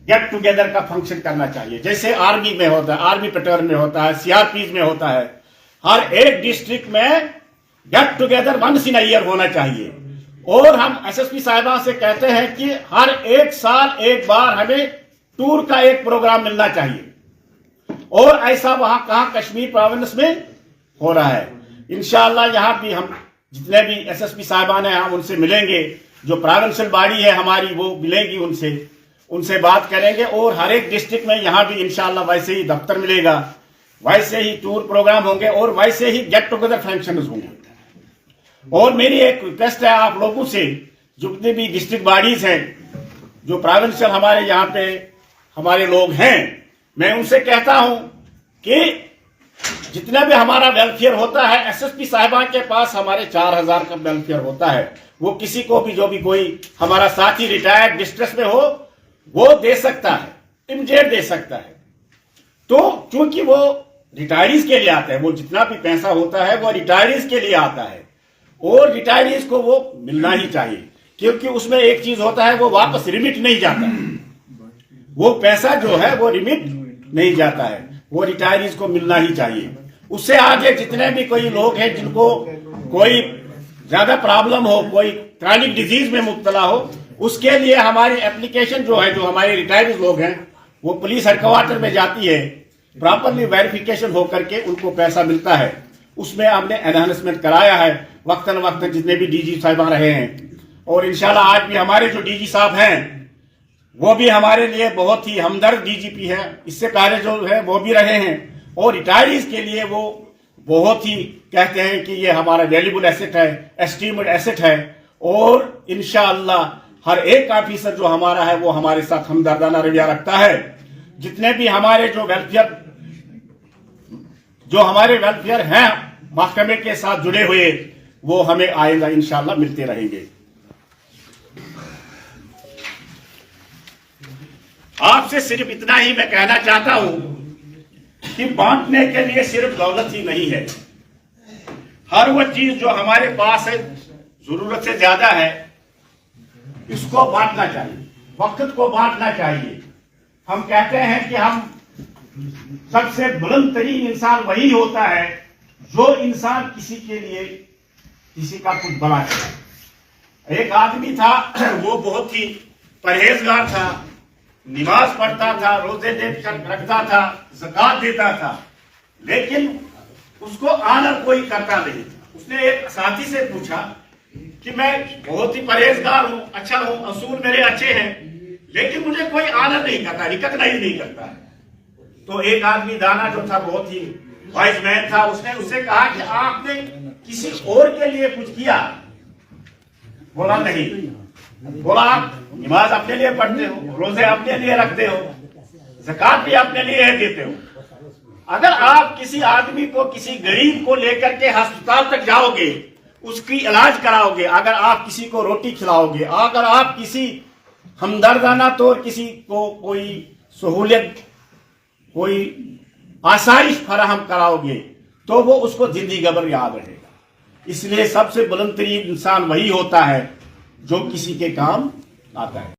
Get together का function करना चाहिए, जैसे आर्मी में होता है, आर्मी पेट्रोल में होता है, सीआरपीज में होता है। हर एक डिस्ट्रिक्ट में get together once in a year होना चाहिए। और हम एसएसपी साहिबा से कहते हैं कि हर एक साल एक बार हमें टूर का एक प्रोग्राम मिलना चाहिए, और ऐसा वहां कहां कश्मीर प्रोविंस में हो रहा है। इंशाअल्लाह यहाँ भी हम जितने भी एसएसपी साहिबान हैं हम उनसे मिलेंगे, जो प्रोविंशियल बॉडी है हमारी वो मिलेगी, उनसे बात करेंगे, और हर एक डिस्ट्रिक्ट में यहाँ भी इंशाअल्लाह वैसे ही दफ्तर मिलेगा, वैसे ही टूर प्रोग्राम होंगे, और वैसे ही गेट टुगेदर फंक्शन होंगे। और मेरी एक रिक्वेस्ट है आप लोगों से, जितने भी डिस्ट्रिक्ट बॉडीज हैं, जो प्रोविंशियल हमारे यहाँ पे हमारे लोग हैं, मैं उनसे कहता हूं कि जितना भी हमारा वेलफेयर होता है, एसएसपी साहिबा के पास हमारे 4000 का वेलफेयर होता है। वो किसी को भी, जो भी कोई हमारा साथी रिटायर्ड डिस्ट्रेस में हो, वो दे सकता है, इमीडिएट दे सकता है। तो क्योंकि वो रिटायरीज के लिए आता है, वो जितना भी पैसा होता है वो रिटायरीज के लिए आता है, और रिटायरीज को वो मिलना ही चाहिए, क्योंकि उसमें एक चीज होता है, वो वापस रिमिट नहीं जाता है। वो पैसा जो है वो रिमिट नहीं जाता है, वो रिटायरीज को मिलना ही चाहिए। उससे आगे जितने भी कोई लोग हैं जिनको कोई ज्यादा प्रॉब्लम हो, कोई क्रॉनिक डिजीज में मुब्तला हो, उसके लिए हमारी एप्लीकेशन जो है, जो हमारे रिटायर्ड लोग हैं, वो पुलिस हेडक्वार्टर में जाती है, प्रॉपरली वेरिफिकेशन होकर के उनको पैसा मिलता है। उसमें हमने एनहांसमेंट कराया है वक्तन वक्तन, जितने भी डीजी साहिब रहे हैं, और इंशाल्लाह आज भी हमारे जो डीजी साहब हैं वो भी हमारे लिए बहुत ही हमदर्द डीजीपी है। इससे पहले जो है वो भी रहे हैं, और रिटायरीज के लिए वो बहुत ही कहते हैं कि ये हमारा वैल्यूबल एसेट है, एस्टीमेड एसेट है। और इंशाअल्लाह हर एक ऑफिसर जो हमारा है वो हमारे साथ हमदर्दाना रवैया रखता है। जितने भी हमारे जो हमारे वेलफेयर हैं महकमे के साथ जुड़े हुए, वो हमें आएगा इंशाअल्लाह मिलते रहेंगे। आपसे सिर्फ इतना ही मैं कहना चाहता हूं कि बांटने के लिए सिर्फ दौलत ही नहीं है, हर वो चीज जो हमारे पास है जरूरत से ज्यादा है, इसको बांटना चाहिए, वक्त को बांटना चाहिए। हम कहते हैं कि हम सबसे बुलंद तरीन इंसान वही होता है जो इंसान किसी के लिए किसी का कुछ बना करे। एक आदमी था, वो बहुत ही परहेजगार था, नमाज पढ़ता था, रोजे रखता था, ज़कात देता था, लेकिन उसको आनर कोई करता नहीं था। उसने एक साथी से पूछा कि मैं बहुत ही परहेजगार हूं, अच्छा हूं, असूल मेरे अच्छे हैं, लेकिन मुझे कोई आनर नहीं करता, रिकॉग्नाइज नहीं करता है। तो एक आदमी दाना जो था, बहुत ही वाइज मैन था, उसने उससे कहा कि आपने किसी और के लिए कुछ किया? बोला नहीं। बोला आप नमाज अपने लिए पढ़ते हो, रोजे अपने लिए रखते हो, ज़कात भी अपने लिए देते हो। अगर आप किसी आदमी को, किसी गरीब को लेकर के अस्पताल तक जाओगे, उसकी इलाज कराओगे, अगर आप किसी को रोटी खिलाओगे, अगर आप किसी हमदर्दाना तौर किसी को कोई सहूलियत, कोई आसाइश फराहम कराओगे, तो वो उसको जिंदगी भर याद रहेगा। इसलिए सबसे बुलंद तरीन इंसान वही होता है जो किसी के काम आता है।